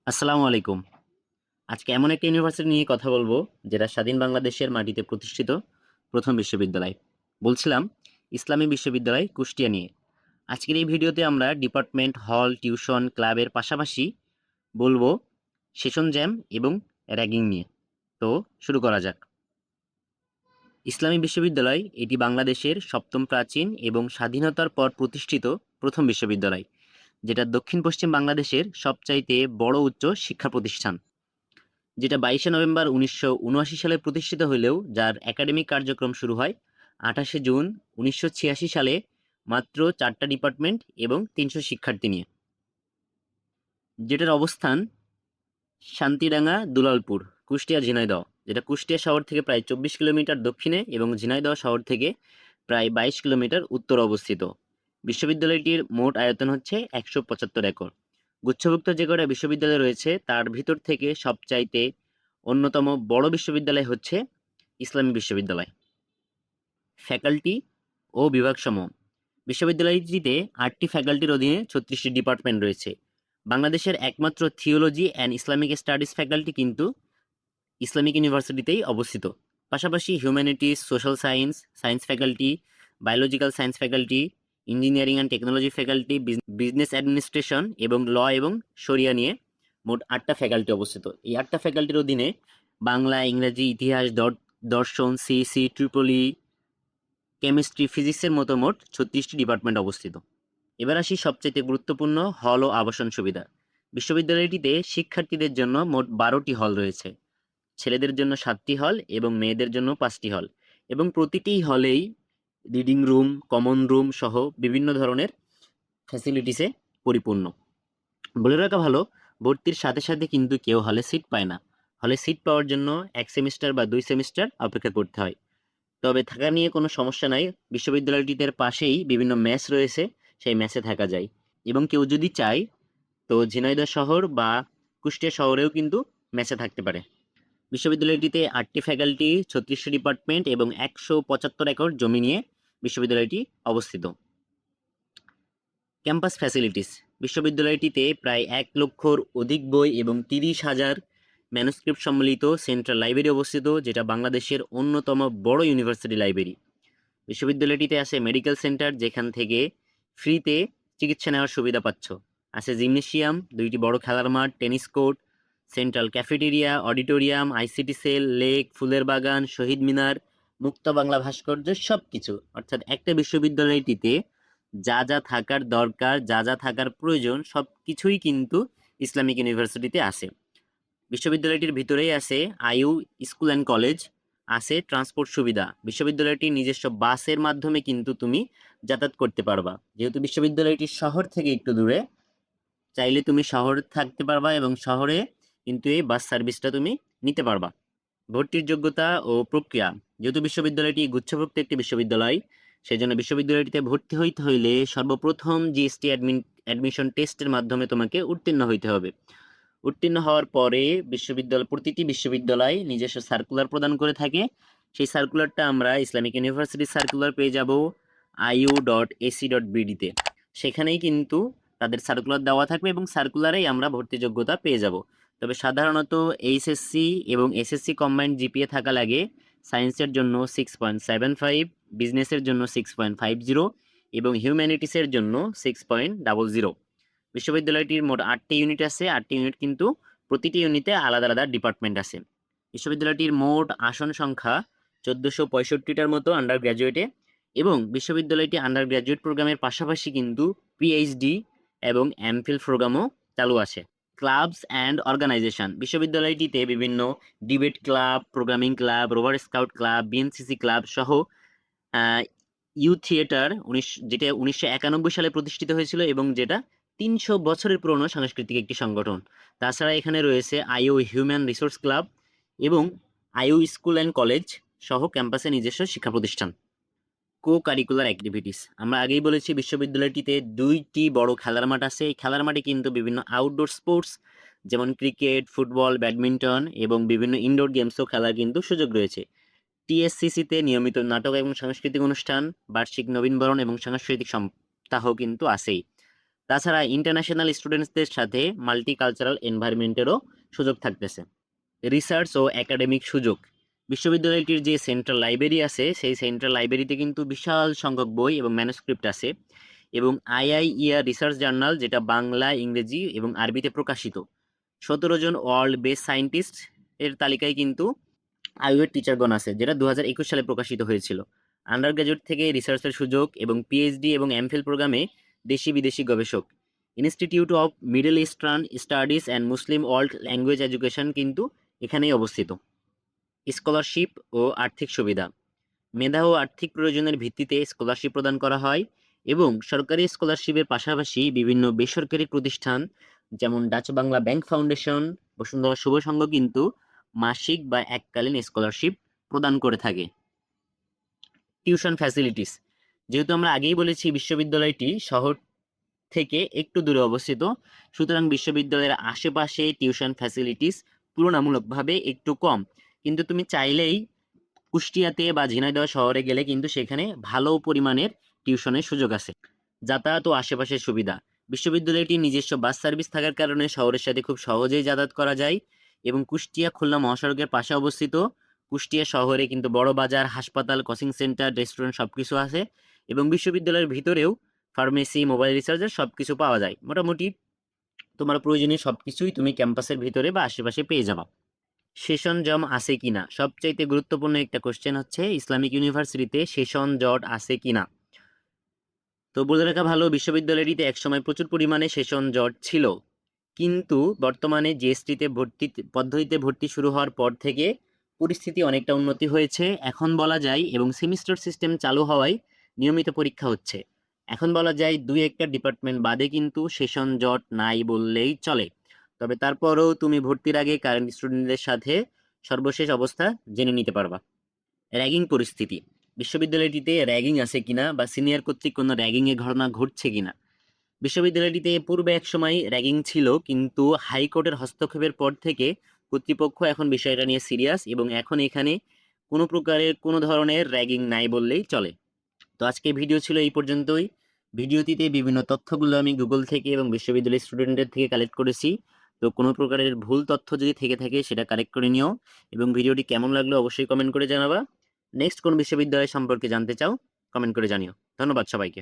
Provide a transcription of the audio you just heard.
আসসালামু আলাইকুম। আজকে এমন একটা ইউনিভার্সিটি নিয়ে কথা বলবো যেটা স্বাধীন বাংলাদেশের মাটিতে প্রতিষ্ঠিত প্রথম বিশ্ববিদ্যালয়। বলছিলাম ইসলামী বিশ্ববিদ্যালয় কুষ্টিয়া নিয়ে। আজকের এই ভিডিওতে আমরা ডিপার্টমেন্ট, হল, টিউশন, ক্লাবের পাশাপাশি বলবো সেশন জ্যাম এবং র্যাগিং নিয়ে। তো শুরু করা যাক। ইসলামী বিশ্ববিদ্যালয় এটি বাংলাদেশের সপ্তম প্রাচীন এবং স্বাধীনতার পর প্রতিষ্ঠিত প্রথম বিশ্ববিদ্যালয়, যেটা দক্ষিণ পশ্চিম বাংলাদেশের সবচাইতে বড় উচ্চ শিক্ষা প্রতিষ্ঠান। যেটা 22শে নভেম্বর 1979 সালে প্রতিষ্ঠিত হলেও যার একাডেমিক কার্যক্রম শুরু হয় 28শে জুন 1986 সালে, মাত্র 4টা ডিপার্টমেন্ট এবং 300 শিক্ষার্থী নিয়ে। যেটার অবস্থান শান্তিডাঙ্গা, দুলালপুর, কুষ্টিয়া, ঝিনাইদহ, যেটা কুষ্টিয়া শহর থেকে প্রায় 24 কিলোমিটার দক্ষিণে এবং ঝিনাইদহ শহর থেকে প্রায় 22 কিলোমিটার উত্তরে অবস্থিত। বিশ্ববিদ্যালয়টির মোট আয়তন হচ্ছে 175 একর। গুচ্ছভুক্ত যে কটা বিশ্ববিদ্যালয় রয়েছে তার ভিতর থেকে সবচাইতে অন্যতম বড় বিশ্ববিদ্যালয় হচ্ছে ইসলামী বিশ্ববিদ্যালয়। ফ্যাকাল্টি ও বিভাগসমূহ: বিশ্ববিদ্যালয়টিতে 8টি ফ্যাকাল্টির অধীনে 36টি ডিপার্টমেন্ট রয়েছে। বাংলাদেশের একমাত্র theology and Islamic studies faculty কিন্তু ইসলামিক ইউনিভার্সিটিতেই অবস্থিত। পাশাপাশি humanities, social science, science faculty, biological science faculty, engineering and technology faculty, business administration এবং ল এবং শরিয়া নিয়ে মোট 8টা ফ্যাকাল্টি অবস্থিত। এই 8টা ফ্যাকাল্টির অধীনে বাংলা, ইংরেজি, ইতিহাস, দর্শন, সিইসি, ট্রিপলি, কেমিস্ট্রি, ফিজিক্সের মতো মোট 36টি ডিপার্টমেন্ট অবস্থিত। এবার আসি সবচেয়ে গুরুত্বপূর্ণ হল ও আবাসন সুবিধা। বিশ্ববিদ্যালয়টিতে শিক্ষার্থীদের জন্য মোট 12টি হল রয়েছে। ছেলেদের জন্য 7টি হল এবং মেয়েদের জন্য 5টি হল, এবং প্রতিটি হলেই রিডিং রুম, কমন রুম সহ বিভিন্ন ধরনের ফ্যাসিলিটিসে পরিপূর্ণ। বলে রাখা ভালো, ভর্তির সাথে সাথে কিন্তু কেউ হলে সিট পায় না। হলে সিট পাওয়ার জন্য 1 সেমিস্টার বা 2 সেমিস্টার অপেক্ষা করতে হয়। তবে থাকা নিয়ে কোনো সমস্যা নাই। বিশ্ববিদ্যালয়টির পাশেই বিভিন্ন মেস রয়েছে, সেই মেসে থাকা যায়। এবং কেউ যদি চায় তো ঝিনাইদহ শহর বা কুষ্টিয়া শহরেও কিন্তু মেসে থাকতে পারে। বিশ্ববিদ্যালয়টিতে 8টি ফ্যাকাল্টি, 36টি ডিপার্টমেন্ট এবং 175 একর জমি নিয়ে বিশ্ববিদ্যালয়টি অবস্থিত। ক্যাম্পাস ফ্যাসিলিটিস: বিশ্ববিদ্যালয়টিতে প্রায় 1 লক্ষর অধিক বই এবং 30,000 ম্যানুস্ক্রিপ্ট সম্মিলিত সেন্ট্রাল লাইব্রেরি অবস্থিত, যেটা বাংলাদেশের অন্যতম বড় ইউনিভার্সিটি লাইব্রেরি। বিশ্ববিদ্যালয়টিতে আছে মেডিকেল সেন্টার, যেখান থেকে ফ্রিতে চিকিৎসা নেওয়ার সুবিধা পাচ্ছ। আছে জিমনেশিয়াম, 2টি বড় খেলার মাঠ, tennis court, central cafeteria, auditorium, ICT cell, lake, ফুলের বাগান, শহীদ মিনার, মুক্ত বাংলা ভাস্কর্য, সব কিছু। অর্থাৎ একটা বিশ্ববিদ্যালয়টিতে যা যা থাকার দরকার, যা যা থাকার প্রয়োজন, সব কিছুই কিন্তু ইসলামিক ইউনিভার্সিটিতে আছে। বিশ্ববিদ্যালয়টির ভিতরেই আছে আইইউ স্কুল অ্যান্ড কলেজ, আছে ট্রান্সপোর্ট সুবিধা। বিশ্ববিদ্যালয়টির নিজস্ব বাসের মাধ্যমে কিন্তু তুমি যাতায়াত করতে পারবা। যেহেতু বিশ্ববিদ্যালয়টি শহর থেকে একটু দূরে, চাইলে তুমি শহরে থাকতে পারবা এবং শহরে কিন্তু এই বাস সার্ভিসটা তুমি নিতে পারবা। ভর্তির যোগ্যতা ও প্রক্রিয়া: যেহেতু বিশ্ববিদ্যালয়টি গুচ্ছভুক্ত একটি বিশ্ববিদ্যালয়, সেজন্য বিশ্ববিদ্যালয়টিতে ভর্তি হইতে হইলে সর্বপ্রথম জিএসটি অ্যাডমিশন টেস্টের মাধ্যমে তোমাকে উত্তীর্ণ হইতে হবে। উত্তীর্ণ হওয়ার পরে প্রতিটি বিশ্ববিদ্যালয় নিজস্ব সার্কুলার প্রদান করে থাকে। সেই সার্কুলারটা আমরা ইসলামিক ইউনিভার্সিটি সার্কুলার পেয়ে যাব iu.ac.bd-তে। সেখানেই কিন্তু তাদের সার্কুলার দেওয়া থাকবে এবং সার্কুলারেই আমরা ভর্তি যোগ্যতা পেয়ে যাব। তবে সাধারণত এইচএসসি এবং এসএসসি কম্বাইন্ড জিপিএ থাকা লাগে। সায়েন্সের জন্য 6.75, বিজনেসের জন্য 6.50 এবং হিউম্যানিটিসের জন্য 6.00। বিশ্ববিদ্যালয়টির মোট 8টি ইউনিট আছে। 8টি ইউনিট কিন্তু প্রতিটি ইউনিটে আলাদা আলাদা ডিপার্টমেন্ট আছে। বিশ্ববিদ্যালয়টির মোট আসন সংখ্যা 1465টার মতো আন্ডার গ্র্যাজুয়েটে, এবং বিশ্ববিদ্যালয়টি আন্ডার গ্র্যাজুয়েট প্রোগ্রামের পাশাপাশি কিন্তু পিএইচডি এবং এমফিল প্রোগ্রামও চালু আছে। ক্লাবস অ্যান্ড অর্গানাইজেশন: বিশ্ববিদ্যালয়টিতে বিভিন্ন debate club, programming club, rover scout club, BNCC club সহ ইউথ থিয়েটার, যেটা 1991 সালে প্রতিষ্ঠিত হয়েছিল এবং যেটা 300 বছরের পুরনো সাংস্কৃতিক একটি সংগঠন। তাছাড়া এখানে রয়েছে আইইউ হিউম্যান রিসোর্স ক্লাব এবং আইইউ স্কুল অ্যান্ড কলেজ সহ ক্যাম্পাসে নিজস্ব শিক্ষা প্রতিষ্ঠান। কো কারিকুলার অ্যাক্টিভিটিস: আমরা আগেই বলেছি বিশ্ববিদ্যালয়টিতে 2টি বড় খেলার মাঠ আছে। এই খেলার মাঠে কিন্তু বিভিন্ন আউটডোর স্পোর্টস যেমন ক্রিকেট, ফুটবল, ব্যাডমিন্টন এবং বিভিন্ন ইনডোর গেমসও খেলার কিন্তু সুযোগ রয়েছে। টিএসসিসিতে নিয়মিত নাটক এবং সাংস্কৃতিক অনুষ্ঠান, বার্ষিক নবীনবরণ এবং সাংস্কৃতিক সপ্তাহ কিন্তু আছেই। তাছাড়া ইন্টারন্যাশনাল স্টুডেন্টসদের সাথে মাল্টিকালচারাল এনভায়রনমেন্টেরও সুযোগ থাকতেছে। রিসার্চ ও একাডেমিক সুযোগ, বিশ্ববিদ্যালয়টির যে সেন্ট্রাল লাইব্রেরি আছে সেই সেন্ট্রাল লাইব্রেরিতে কিন্তু বিশাল সংখ্যক বই এবং ম্যানুস্ক্রিপ্ট আছে, এবং আইআইইআর রিসার্চ জার্নাল যেটা বাংলা, ইংরেজি এবং আরবিতে প্রকাশিত। 17 জন ওয়ার্ল্ড বেস্ট সায়েন্টিস্ট এর তালিকায় কিন্তু আইওয়ের টিচারগণ আছে, যেটা 2021 সালে প্রকাশিত হয়েছিল। আন্ডার গ্রাজুয়েট থেকে রিসার্চের সুযোগ এবং পিএইচডি এবং এমফিল প্রোগ্রামে দেশি বিদেশি গবেষক। Institute of middle eastern studies and Muslim world language education কিন্তু এখানেই অবস্থিত। স্কলারশিপ ও আর্থিক সুবিধা, মেধা ও আর্থিক প্রয়োজনের ভিত্তিতে স্কলারশিপ প্রদান করা হয়, এবং সরকারি স্কলারশিপের পাশাপাশি বিভিন্ন বেসরকারি প্রতিষ্ঠান যেমন Dutch Bangla bank foundation, Bashundhara Shuvo Sangha কিন্তু মাসিক বা এককালীন স্কলারশিপ প্রদান করে থাকে। টিউশন ফ্যাসিলিটিস, যেহেতু আমরা আগেই বলেছি বিশ্ববিদ্যালয়টি শহর থেকে একটু দূরে অবস্থিত, সুতরাং বিশ্ববিদ্যালয়ের আশেপাশে টিউশন ফ্যাসিলিটিস তুলনামূলকভাবে একটু কম, কিন্তু তুমি চাইলেই কুষ্টিয়াতে বা ঝিনাইদহ শহরে গেলে কিন্তু সেখানে ভালো পরিমাণের টিউশনের সুযোগ আছে। যাতায়াত ও আশেপাশের সুবিধা, বিশ্ববিদ্যালয়টির নিজস্ব বাস সার্ভিস থাকার কারণে শহরের সাথে খুব সহজেই যাতায়াত করা যায়, এবং কুষ্টিয়া খুলনা মহাসড়কের পাশে অবস্থিত। কুষ্টিয়া শহরে কিন্তু বড় বাজার, হাসপাতাল, কোচিং সেন্টার, রেস্টুরেন্ট সবকিছু আছে, এবং বিশ্ববিদ্যালয়ের ভিতরেও ফার্মেসি, মোবাইল রিচার্জার সবকিছু পাওয়া যায়। মোটামুটি তোমার প্রয়োজনীয় সবকিছুই তুমি ক্যাম্পাসের ভিতরে বা আশেপাশে পেয়ে যাবা। সেশন জম আছে কিনা, সবচাইতে গুরুত্বপূর্ণ একটা কোশ্চেন হচ্ছে ইসলামিক ইউনিভার্সিটিতে সেশন জট আছে কিনা। তো বলে রাখা ভালো, বিশ্ববিদ্যালয়টিতে একসময় প্রচুর পরিমাণে সেশন জট ছিল, কিন্তু বর্তমানে জিএসটিতে পদ্ধতিতে ভর্তি শুরু হওয়ার পর থেকে পরিস্থিতি অনেকটা উন্নতি হয়েছে এখন বলা যায়, এবং সেমিস্টার সিস্টেম চালু হওয়ায় নিয়মিত পরীক্ষা হচ্ছে। এখন বলা যায় দুই একটা ডিপার্টমেন্ট বাদে কিন্তু সেশন জট নাই বললেই চলে। তবে তারপরেও তুমি ভর্তির আগে কারেন্ট স্টুডেন্টদের সাথে সর্বশেষ অবস্থা জেনে নিতে পারবা। র্যাগিং পরিস্থিতি, বিশ্ববিদ্যালয়টিতে র্যাগিং আছে কিনা বা সিনিয়র কর্তৃক কোনো র্যাগিংয়ের ঘটনা ঘটছে কিনা। বিশ্ববিদ্যালয়টিতে পূর্বে একসময় র্যাগিং ছিল, কিন্তু হাইকোর্টের হস্তক্ষেপের পর থেকে কর্তৃপক্ষ এখন বিষয়টা নিয়ে সিরিয়াস, এবং এখন এখানে কোনো ধরনের র্যাগিং নাই বললেই চলে। তো আজকে ভিডিও ছিল এই পর্যন্তই। ভিডিওটিতে বিভিন্ন তথ্যগুলো আমি গুগল থেকে এবং বিশ্ববিদ্যালয়ের স্টুডেন্টদের থেকে কালেক্ট করেছি। তো কোনো প্রকারের ভুল তথ্য যদি থেকে থাকে সেটা কারেক্ট করে নিও, এবং ভিডিওটি কেমন লাগলো অবশ্যই কমেন্ট করে জানাবা। নেক্সট কোন বিশ্ববিদ্যালয় সম্পর্কে জানতে চাও কমেন্ট করে জানিও। ধন্যবাদ সবাইকে।